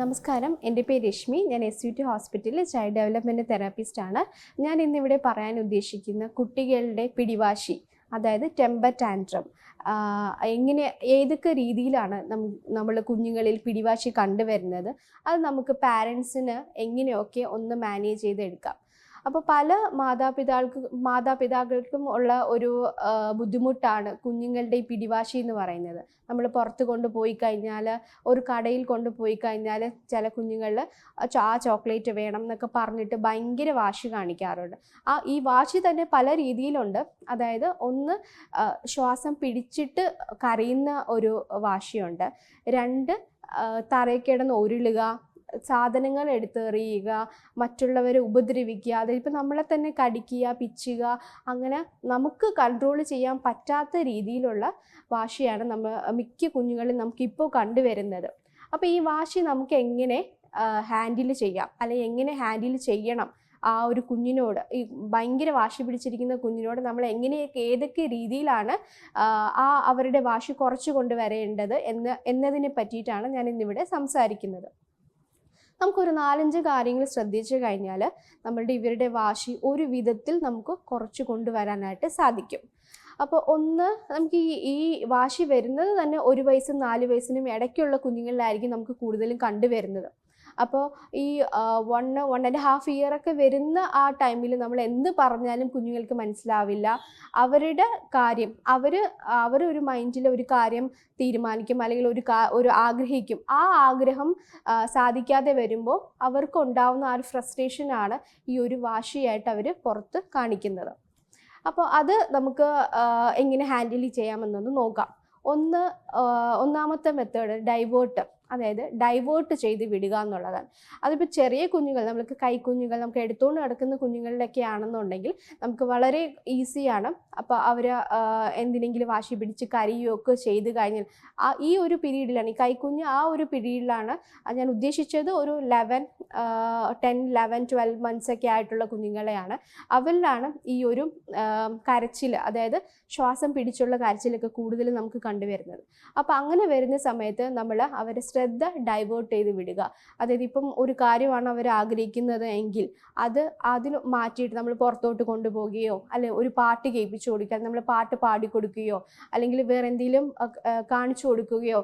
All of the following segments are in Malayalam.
നമസ്കാരം, എൻ്റെ പേര് രശ്മി. ഞാൻ SUT ഹോസ്പിറ്റലിൽ ചൈൽഡ് ഡെവലപ്മെൻറ്റ് തെറാപ്പിസ്റ്റാണ്. ഞാൻ ഇന്നിവിടെ പറയാൻ ഉദ്ദേശിക്കുന്ന കുട്ടികളുടെ പിടിവാശി, അതായത് ടെമ്പർ ടാൻട്രം, എങ്ങനെ ഏതൊക്കെ രീതിയിലാണ് നമ്മൾ കുഞ്ഞുങ്ങളിൽ പിടിവാശി കണ്ടുവരുന്നത്, അത് നമുക്ക് പാരൻസിന് എങ്ങനെയൊക്കെ ഒന്ന് മാനേജ് ചെയ്തെടുക്കാം. അപ്പോൾ പല മാതാപിതാക്കൾക്കും ഉള്ള ഒരു ബുദ്ധിമുട്ടാണ് കുഞ്ഞുങ്ങളുടെ ഈ പിടിവാശി എന്ന് പറയുന്നത്. നമ്മൾ പുറത്ത് കൊണ്ടുപോയി കഴിഞ്ഞാൽ, ഒരു കടയിൽ കൊണ്ടുപോയി കഴിഞ്ഞാൽ ചില കുഞ്ഞുങ്ങളിൽ ആ ചോക്ലേറ്റ് വേണം എന്നൊക്കെ പറഞ്ഞിട്ട് ഭയങ്കര വാശി കാണിക്കാറുണ്ട്. ഈ വാശി തന്നെ പല രീതിയിലുണ്ട്. അതായത് ഒന്ന്, ശ്വാസം പിടിച്ചിട്ട് കരയുന്ന ഒരു വാശിയുണ്ട്. രണ്ട്, തറയിൽ കിടന്ന് ഉരുളുക, സാധനങ്ങൾ എടുത്തെറിയുക, മറ്റുള്ളവരെ ഉപദ്രവിക്കുക, അതിപ്പോൾ നമ്മളെ തന്നെ കടിക്കുക, പിച്ചുക, അങ്ങനെ നമുക്ക് കൺട്രോൾ ചെയ്യാൻ പറ്റാത്ത രീതിയിലുള്ള വാശിയാണ് മിക്ക കുഞ്ഞുങ്ങളിൽ നമുക്കിപ്പോൾ കണ്ടുവരുന്നത്. അപ്പോൾ ഈ വാശി നമുക്ക് എങ്ങനെ ഹാൻഡിൽ ചെയ്യാം, അല്ലെങ്കിൽ എങ്ങനെ ഹാൻഡിൽ ചെയ്യണം ആ ഒരു കുഞ്ഞിനോട്, ഈ ഭയങ്കര വാശി പിടിച്ചിരിക്കുന്ന കുഞ്ഞിനോട് നമ്മൾ ഏതൊക്കെ രീതിയിലാണ് അവരുടെ വാശി കുറച്ചു കൊണ്ടുവരേണ്ടത് എന്നതിനെ പറ്റിയിട്ടാണ് ഞാൻ ഇന്നിവിടെ സംസാരിക്കുന്നത്. നമുക്കൊരു 4-5 കാര്യങ്ങൾ ശ്രദ്ധിച്ചു കഴിഞ്ഞാൽ ഇവരുടെ വാശി ഒരു വിധത്തിൽ നമുക്ക് കുറച്ച് കൊണ്ടുവരാനായിട്ട് സാധിക്കും. അപ്പോൾ ഒന്ന്, നമുക്ക് ഈ വാശി വരുന്നത് തന്നെ 1 വയസ്സും 4 വയസ്സിനും ഇടയ്ക്കുള്ള കുഞ്ഞുങ്ങളിലായിരിക്കും നമുക്ക് കൂടുതലും കണ്ടുവരുന്നത്. അപ്പോൾ ഈ 1.5 ഇയറൊക്കെ വരുന്ന ആ ടൈമിൽ നമ്മൾ എന്ത് പറഞ്ഞാലും കുഞ്ഞുങ്ങൾക്ക് മനസ്സിലാവില്ല. അവരുടെ കാര്യം അവർ ഒരു മൈൻഡിൽ ഒരു കാര്യം തീരുമാനിക്കും, അല്ലെങ്കിൽ ഒരു ആഗ്രഹിക്കും. ആ ആഗ്രഹം സാധിക്കാതെ വരുമ്പോൾ അവർക്കുണ്ടാവുന്ന ആ ഒരു ഫ്രസ്ട്രേഷനാണ് ഈ ഒരു വാശിയായിട്ട് അവർ പുറത്ത് കാണിക്കുന്നത്. അപ്പോൾ അത് നമുക്ക് എങ്ങനെ ഹാൻഡിൽ ചെയ്യാമെന്നൊന്ന് നോക്കാം. ഒന്നാമത്തെ മെത്തേഡ് ഡൈവേർട്ട്, അതായത് ഡൈവേർട്ട് ചെയ്ത് വിടുക എന്നുള്ളതാണ്. അതിപ്പോൾ ചെറിയ കുഞ്ഞുങ്ങൾ, നമുക്ക് കൈക്കുഞ്ഞുങ്ങൾ, നമുക്ക് എടുത്തുകൊണ്ട് നടക്കുന്ന കുഞ്ഞുങ്ങളിലൊക്കെ ആണെന്നുണ്ടെങ്കിൽ നമുക്ക് വളരെ ഈസിയാണ്. അപ്പോൾ അവർ എന്തിനെങ്കിലും വാശി പിടിച്ച് കരയുകയൊക്കെ ചെയ്ത് കഴിഞ്ഞാൽ ഈ ഒരു പീരീഡിലാണ്, ഈ കൈക്കുഞ്ഞ് ആ ഒരു പീരീഡിലാണ് ഞാൻ ഉദ്ദേശിച്ചത്. ഒരു 10, 11, 12 months ഒക്കെ ആയിട്ടുള്ള കുഞ്ഞുങ്ങളെയാണ്. അവരിലാണ് ഈ ഒരു കരച്ചിൽ, അതായത് ശ്വാസം പിടിച്ചുള്ള കരച്ചിലൊക്കെ കൂടുതലും നമുക്ക് കണ്ടുവരുന്നത്. അപ്പോൾ അങ്ങനെ വരുന്ന സമയത്ത് നമ്മൾ അവരെ ശ്രദ്ധ ഡൈവേർട്ട് ചെയ്ത് വിടുക. അതായത് ഇപ്പം ഒരു കാര്യമാണ് അവർ ആഗ്രഹിക്കുന്നത് എങ്കിൽ അതിന് മാറ്റിയിട്ട് നമ്മൾ പുറത്തോട്ട് കൊണ്ടുപോവുകയോ, അല്ലെ ഒരു പാട്ട് കേൾപ്പിച്ചു കൊടുക്കുക, നമ്മൾ പാട്ട് പാടിക്കൊടുക്കുകയോ, അല്ലെങ്കിൽ വേറെ എന്തെങ്കിലും കാണിച്ചു കൊടുക്കുകയോ,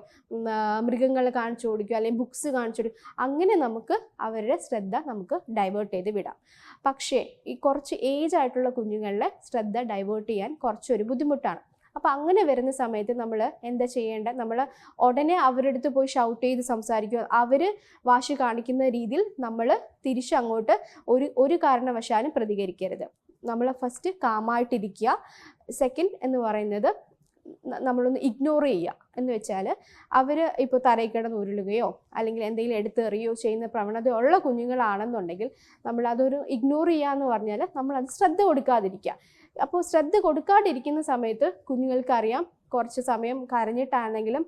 മൃഗങ്ങളെ കാണിച്ചു കൊടുക്കുകയോ, അല്ലെങ്കിൽ ബുക്സ് കാണിച്ചു കൊടുക്കുക, അങ്ങനെ നമുക്ക് അവരുടെ ശ്രദ്ധ നമുക്ക് ഡൈവേർട്ട് ചെയ്ത് വിടാം. പക്ഷേ ഈ കുറച്ച് ഏജ് ആയിട്ടുള്ള കുഞ്ഞുങ്ങളെ ശ്രദ്ധ ഡൈവേർട്ട് ചെയ്യാൻ കുറച്ചൊരു ബുദ്ധിമുട്ടാണ്. അപ്പോൾ അങ്ങനെ വരുന്ന സമയത്ത് നമ്മൾ എന്താ ചെയ്യേണ്ടത്, നമ്മൾ ഉടനെ അവരുടെ അടുത്ത് പോയി ഷൗട്ട് ചെയ്ത് സംസാരിക്കുക. അവർ വാശി കാണിക്കുന്ന രീതിയിൽ നമ്മൾ തിരിച്ചങ്ങോട്ട് ഒരു കാരണവശാലും പ്രതികരിക്കരുത്. നമ്മൾ ഫസ്റ്റ് കാമായിട്ടിരിക്കുക. സെക്കൻഡ് എന്ന് പറയുന്നത് നമ്മളൊന്ന് ഇഗ്നോർ ചെയ്യുക. എന്ന് വെച്ചാൽ അവർ ഇപ്പോൾ തറയിൽ കിടന്ന് ഉരുളുകയോ അല്ലെങ്കിൽ എന്തെങ്കിലും എടുത്തെറിയോ ചെയ്യുന്ന പ്രവണത ഉള്ള കുഞ്ഞുങ്ങളാണെന്നുണ്ടെങ്കിൽ നമ്മളതൊരു ഇഗ്നോർ ചെയ്യുക എന്ന് പറഞ്ഞാൽ നമ്മളത് ശ്രദ്ധ കൊടുക്കാതിരിക്കുക. അപ്പോൾ ശ്രദ്ധ കൊടുക്കാതിരിക്കുന്ന സമയത്ത് കുഞ്ഞുങ്ങൾക്കറിയാം കുറച്ച് സമയം കരഞ്ഞിട്ടാണെങ്കിലും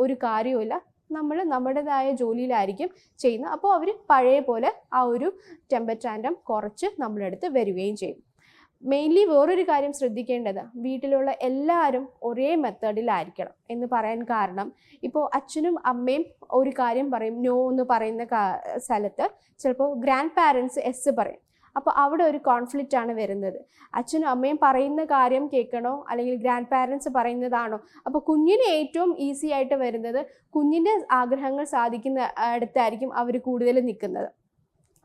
ഒരു കാര്യവുമില്ല, നമ്മൾ നമ്മുടേതായ ജോലിയിലായിരിക്കും ചെയ്യുന്നത്. അപ്പോൾ അവർ പഴയ പോലെ ആ ഒരു ടെമ്പർ ടാൻട്രം കുറച്ച് നമ്മുടെ അടുത്ത് വരികയും ചെയ്യും. മെയിൻലി വേറൊരു കാര്യം ശ്രദ്ധിക്കേണ്ടത്, വീട്ടിലുള്ള എല്ലാവരും ഒരേ മെത്തേഡിലായിരിക്കണം എന്ന് പറയാൻ കാരണം, ഇപ്പോൾ അച്ഛനും അമ്മയും ഒരു കാര്യം പറയും, നോ എന്ന് പറയുന്ന സ്ഥലത്ത് ചിലപ്പോൾ ഗ്രാൻഡ് പാരൻസ് എസ് പറയും. അപ്പോൾ അവിടെ ഒരു കോൺഫ്ലിക്റ്റ് ആണ് വരുന്നത്. അച്ഛനും അമ്മയും പറയുന്ന കാര്യം കേൾക്കണോ, അല്ലെങ്കിൽ ഗ്രാൻഡ് പാരൻസ് പറയുന്നതാണോ? അപ്പോൾ കുഞ്ഞിന് ഏറ്റവും ഈസി ആയിട്ട് വരുന്നത് കുഞ്ഞിൻ്റെ ആഗ്രഹങ്ങൾ സാധിക്കുന്ന അടുത്തായിരിക്കും അവർ കൂടുതൽ നിൽക്കുന്നത്.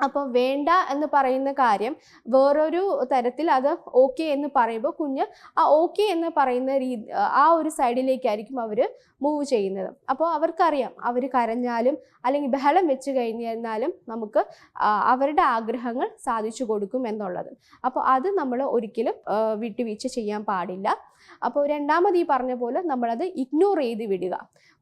അപ്പോൾ വേണ്ട എന്ന് പറയുന്ന കാര്യം വേറൊരു തരത്തിൽ അത് ഓക്കെ എന്ന് പറയുമ്പോൾ കുഞ്ഞ് ആ ഓക്കെ എന്ന് പറയുന്ന ആ ഒരു സൈഡിലേക്കായിരിക്കും അവർ മൂവ് ചെയ്യുന്നത്. അപ്പോൾ അവർക്കറിയാം അവർ കരഞ്ഞാലും അല്ലെങ്കിൽ ബഹളം വെച്ച് കഴിഞ്ഞാലും നമുക്ക് അവരുടെ ആഗ്രഹങ്ങൾ സാധിച്ചു കൊടുക്കും എന്നുള്ളത്. അപ്പോൾ അത് നമ്മൾ ഒരിക്കലും വിട്ടുവീഴ്ച ചെയ്യാൻ പാടില്ല. അപ്പോൾ രണ്ടാമത് ഈ പറഞ്ഞ പോലെ നമ്മളത് ഇഗ്നോർ ചെയ്ത് വിടുക.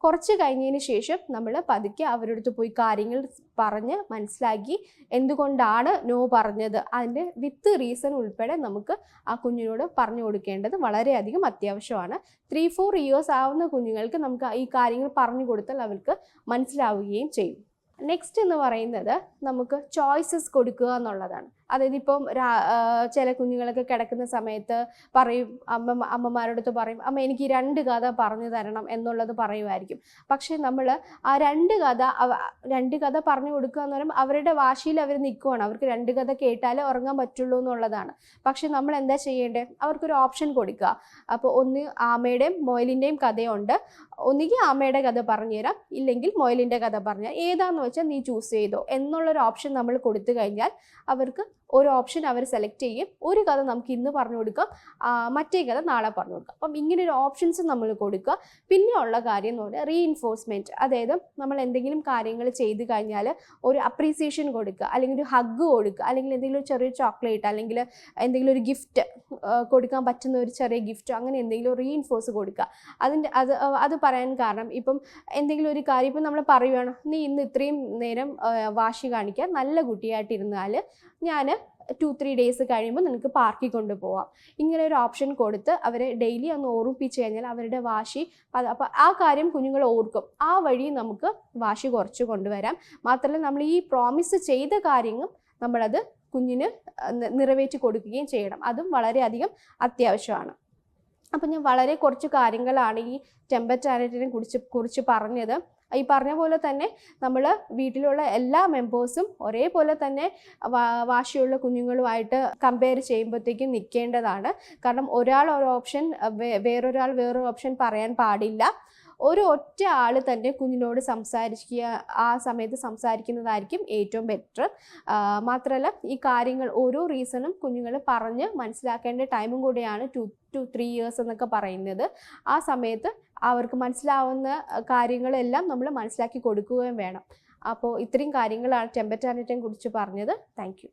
കുറച്ച് കഴിഞ്ഞതിന് ശേഷം നമ്മൾ പതുക്കെ അവരുടെ അടുത്ത് പോയി കാര്യങ്ങൾ പറഞ്ഞ് മനസ്സിലാക്കി എന്തുകൊണ്ടാണ് നോ പറഞ്ഞത്, അതിൻ്റെ വിത്ത് റീസൺ ഉൾപ്പെടെ നമുക്ക് ആ കുഞ്ഞിനോട് പറഞ്ഞു കൊടുക്കേണ്ടത് വളരെയധികം അത്യാവശ്യമാണ്. 3-4 years ആവുന്ന കുഞ്ഞുങ്ങൾക്ക് നമുക്ക് ഈ കാര്യങ്ങൾ പറഞ്ഞു കൊടുത്താൽ അവർക്ക് മനസ്സിലാവുകയും ചെയ്യും. നെക്സ്റ്റ് എന്ന് പറയുന്നത് നമുക്ക് ചോയ്സസ് കൊടുക്കുക എന്നുള്ളതാണ്. അതായത് ഇപ്പം ചില കുഞ്ഞുങ്ങളൊക്കെ കിടക്കുന്ന സമയത്ത് പറയും, അമ്മമാരോടത്ത് പറയും, അമ്മ എനിക്ക് 2 കഥ പറഞ്ഞു തരണം എന്നുള്ളത് പറയുമായിരിക്കും. പക്ഷെ നമ്മൾ ആ 2 കഥ പറഞ്ഞു കൊടുക്കുക എന്ന് പറയുമ്പോൾ അവരുടെ വാശിയിൽ അവർ നിൽക്കുവാണ്. അവർക്ക് 2 കഥ കേട്ടാലേ ഉറങ്ങാൻ പറ്റുള്ളൂ എന്നുള്ളതാണ്. പക്ഷെ നമ്മൾ എന്താ ചെയ്യേണ്ടത്? അവർക്കൊരു ഓപ്ഷൻ കൊടുക്കുക. അപ്പോൾ ഒന്ന് ആമയുടെയും മൊയലിൻ്റെയും കഥയുണ്ട്, ഒന്നുകിൽ ആമയുടെ കഥ പറഞ്ഞുതരാം, ഇല്ലെങ്കിൽ മൊയലിൻ്റെ കഥ പറഞ്ഞുതരാം, ഏതാന്ന് വെച്ചാൽ നീ ചൂസ് ചെയ്തോ എന്നുള്ളൊരു ഓപ്ഷൻ നമ്മൾ കൊടുത്തു കഴിഞ്ഞാൽ അവർക്ക് ഒരു ഓപ്ഷൻ അവർ സെലക്ട് ചെയ്യും. ഒരു കഥ നമുക്ക് ഇന്ന് പറഞ്ഞു കൊടുക്കാം, മറ്റേ കഥ നാളെ പറഞ്ഞു കൊടുക്കാം. അപ്പം ഇങ്ങനെ ഒരു ഓപ്ഷൻസ് നമ്മൾ കൊടുക്കുക. പിന്നെ ഉള്ള കാര്യം എന്ന് പറഞ്ഞാൽ റീഇൻഫോഴ്സ്മെൻറ്റ്. അതായത് നമ്മൾ എന്തെങ്കിലും കാര്യങ്ങൾ ചെയ്ത് കഴിഞ്ഞാൽ ഒരു അപ്രീസിയേഷൻ കൊടുക്കുക, അല്ലെങ്കിൽ ഒരു ഹഗ് കൊടുക്കുക, അല്ലെങ്കിൽ എന്തെങ്കിലും ഒരു ചെറിയ ചോക്ലേറ്റ്, അല്ലെങ്കിൽ എന്തെങ്കിലും ഒരു ഗിഫ്റ്റ് കൊടുക്കാൻ പറ്റുന്ന ഒരു ചെറിയ ഗിഫ്റ്റ്, അങ്ങനെ എന്തെങ്കിലും റീഇൻഫോഴ്സ് കൊടുക്കുക. അത് പറയാൻ കാരണം ഇപ്പം എന്തെങ്കിലും ഒരു കാര്യം ഇപ്പം നമ്മൾ പറയുകയാണ്, നീ ഇന്ന് ഇത്രയും നേരം വാശി കാണിക്കുക, നല്ല കുട്ടിയായിട്ടിരുന്നാൽ ഞാൻ 2-3 ഡേയ്സ് കഴിയുമ്പോൾ നിനക്ക് പാർക്കിൽ കൊണ്ടുപോകാം. ഇങ്ങനെ ഒരു ഓപ്ഷൻ കൊടുത്ത് അവരെ ഡെയിലി ഒന്ന് ഓർമ്മിപ്പിച്ച് കഴിഞ്ഞാൽ അവരുടെ വാശി അപ്പോൾ ആ കാര്യം കുഞ്ഞുങ്ങൾ ഓർക്കും. ആ വഴി നമുക്ക് വാശി കുറച്ച് കൊണ്ടുവരാം. മാത്രമല്ല നമ്മൾ ഈ പ്രോമിസ് ചെയ്ത കാര്യങ്ങൾ നമ്മളത് കുഞ്ഞിന് നിറവേറ്റി കൊടുക്കുകയും ചെയ്യണം. അതും വളരെയധികം അത്യാവശ്യമാണ്. അപ്പം ഞാൻ വളരെ കുറച്ച് കാര്യങ്ങളാണ് ഈ ടെമ്പർ ടാനറ്റിനെ കുറിച്ച് പറഞ്ഞത്. ഈ പറഞ്ഞ പോലെ തന്നെ നമ്മൾ വീട്ടിലുള്ള എല്ലാ മെമ്പേഴ്സും ഒരേപോലെ തന്നെ വാശിയുള്ള കുഞ്ഞുങ്ങളുമായിട്ട് കമ്പയർ ചെയ്യുമ്പോഴത്തേക്കും നിൽക്കേണ്ടതാണ്. കാരണം ഒരാൾ ഒരു ഓപ്ഷൻ വേറൊരാൾ വേറൊരു ഓപ്ഷൻ പറയാൻ പാടില്ല. ഒരു ഒറ്റ ആൾ തന്നെ കുഞ്ഞിനോട് സംസാരിക്കുക, ആ സമയത്ത് സംസാരിക്കുന്നതായിരിക്കും ഏറ്റവും ബെറ്റർ. മാത്രമല്ല ഈ കാര്യങ്ങൾ ഓരോ റീസണും കുഞ്ഞുങ്ങൾ പറഞ്ഞ് മനസ്സിലാക്കേണ്ട ടൈമും കൂടെയാണ് 2 to 3 years എന്നൊക്കെ പറയുന്നത്. ആ സമയത്ത് അവർക്ക് മനസ്സിലാവുന്ന കാര്യങ്ങളെല്ലാം നമ്മൾ മനസ്സിലാക്കി കൊടുക്കുകയും വേണം. അപ്പോൾ ഇത്രയും കാര്യങ്ങളാണ് ടെമ്പർ ടാനറ്റിനെ കുറിച്ച് പറഞ്ഞത്. Thank you.